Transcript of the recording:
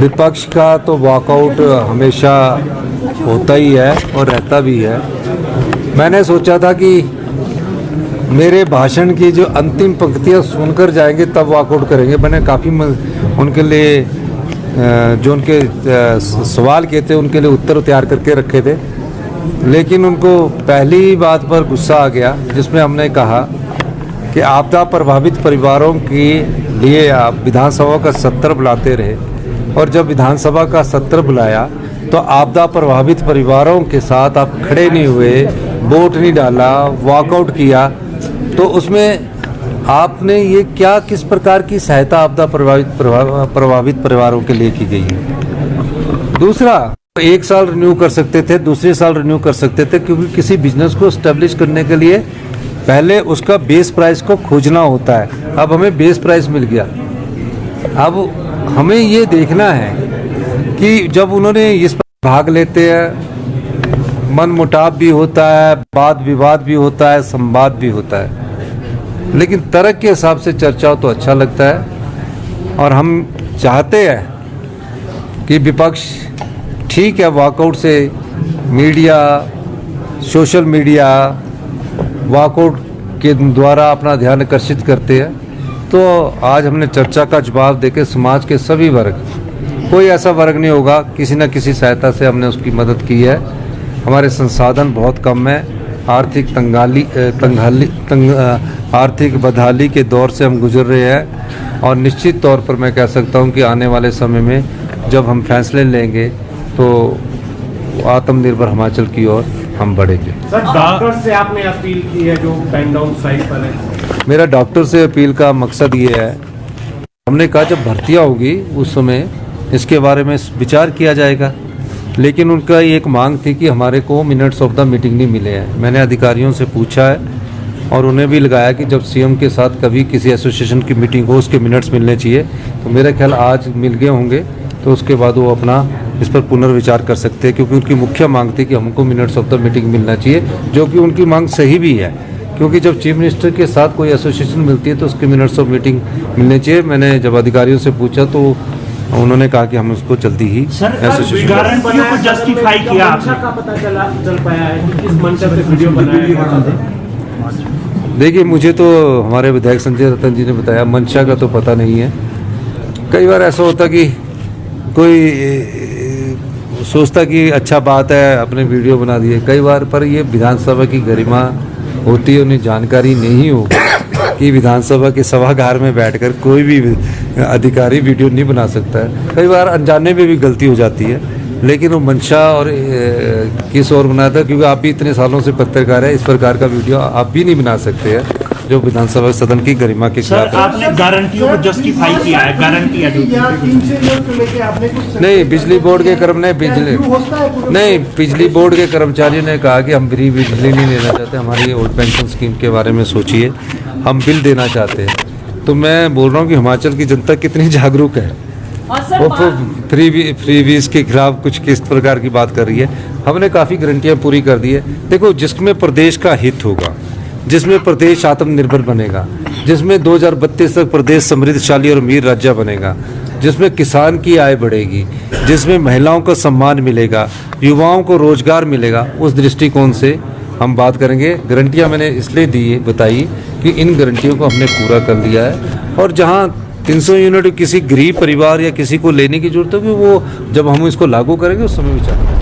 विपक्ष का तो वॉकआउट हमेशा होता ही है और रहता भी है। मैंने सोचा था कि मेरे भाषण की जो अंतिम पंक्तियां सुनकर जाएंगे तब वॉकआउट करेंगे। मैंने काफ़ी उनके लिए जो उनके सवाल किए थे उनके लिए उत्तर तैयार करके रखे थे, लेकिन उनको पहली बात पर गुस्सा आ गया जिसमें हमने कहा कि आपदा प्रभावित परिवारों के लिए आप विधानसभा का सत्र बुलाते रहे, और जब विधानसभा का सत्र बुलाया तो आपदा प्रभावित परिवारों के साथ आप खड़े नहीं हुए, वोट नहीं डाला, वॉकआउट किया, तो उसमें आपने ये क्या किस प्रकार की सहायता आपदा प्रभावित परिवारों के लिए की गई है। दूसरा, एक साल रिन्यू कर सकते थे, दूसरे साल रिन्यू कर सकते थे, क्योंकि किसी बिजनेस को एस्टेब्लिश करने के लिए पहले उसका बेस प्राइस को खोजना होता है। अब हमें बेस प्राइस मिल गया। अब हमें ये देखना है कि जब उन्होंने इस पर भाग लेते हैं, मन मुटाव भी होता है, वाद विवाद भी होता है, संवाद भी होता है, लेकिन तर्क के हिसाब से चर्चा हो तो अच्छा लगता है। और हम चाहते हैं कि विपक्ष ठीक है, वॉकआउट से मीडिया, सोशल मीडिया वॉकआउट के द्वारा अपना ध्यान आकर्षित करते हैं, तो आज हमने चर्चा का जवाब देकर समाज के सभी वर्ग, कोई ऐसा वर्ग नहीं होगा, किसी न किसी सहायता से हमने उसकी मदद की है। हमारे संसाधन बहुत कम है, आर्थिक आर्थिक बदहाली के दौर से हम गुजर रहे हैं, और निश्चित तौर पर मैं कह सकता हूं कि आने वाले समय में जब हम फैसले लेंगे तो आत्मनिर्भर हिमाचल की ओर हम बढ़ेंगे। सर, डॉक्टर से आपने अपील की है जो पेन डाउन स्ट्राइक पर है? मेरा डॉक्टर से अपील का मकसद ये है, हमने कहा जब भर्तियाँ होगी उस समय इसके बारे में विचार किया जाएगा, लेकिन उनका एक मांग थी कि हमारे को मिनट्स ऑफ द मीटिंग नहीं मिले हैं। मैंने अधिकारियों से पूछा है और उन्हें भी लगाया कि जब सीएम के साथ कभी किसी एसोसिएशन की मीटिंग हो उसके मिनट्स मिलने चाहिए, तो मेरा ख्याल आज मिल गए होंगे, तो उसके बाद वो अपना इस पर पुनर्विचार कर सकते हैं, क्योंकि उनकी मुख्य मांग थी कि हमको मिनट्स ऑफ द मीटिंग मिलना चाहिए, जो कि उनकी मांग सही भी है, क्योंकि जब चीफ मिनिस्टर के साथ कोई एसोसिएशन मिलती है तो उसके मिनट्स ऑफ मीटिंग मिलने चाहिए। मैंने जब अधिकारियों से पूछा तो उन्होंने कहा कि हम उसको जल्दी ही गारंटियों को जस्टिफाई किया। का पता चल पाया है कि किस मंशा से वीडियो बनाया? देखिए, मुझे तो हमारे विधायक संजय रतन जी ने बताया, मंशा का तो पता नहीं है। कई बार ऐसा होता कि कोई सोचता कि अच्छा बात है, अपने वीडियो बना दिए कई बार, पर ये विधानसभा की गरिमा होती है, उन्हें जानकारी नहीं होगी कि विधानसभा के सभागार में बैठकर कोई भी अधिकारी वीडियो नहीं बना सकता है। कई बार अनजाने में भी गलती हो जाती है, लेकिन वो मंशा और किस और बनाया था, क्योंकि आप भी इतने सालों से पत्रकार है, इस प्रकार का वीडियो आप भी नहीं बना सकते हैं जो विधानसभा सदन की गरिमा के खिलाफ। आपने गारंटियों को जस्टिफाई किया है, गारंटी नहीं, बिजली बोर्ड के बिजली बोर्ड के कर्मचारियों ने कहा कि हम फ्री बिजली नहीं लेना चाहते, हमारी ओल्ड पेंशन स्कीम के बारे में सोचिए, हम बिल देना चाहते हैं। तो मैं बोल रहा हूँ कि हिमाचल की जनता कितनी जागरूक है, वो फ्री वीज के खिलाफ कुछ किस प्रकार की बात कर रही है। हमने काफ़ी गारंटियाँ पूरी कर दी है। देखो, जिसमें प्रदेश का हित होगा, जिसमें प्रदेश आत्मनिर्भर बनेगा, जिसमें 2032 तक प्रदेश समृद्धशाली और अमीर राज्य बनेगा, जिसमें किसान की आय बढ़ेगी, जिसमें महिलाओं को सम्मान मिलेगा, युवाओं को रोजगार मिलेगा, उस दृष्टिकोण से हम बात करेंगे। गारंटियाँ मैंने इसलिए बताई कि इन गारंटियों को हमने पूरा कर लिया है, और जहाँ 300 यूनिट किसी गरीब परिवार या किसी को लेने की जरूरत होगी, वो जब हम इसको लागू करेंगे उस समय विचार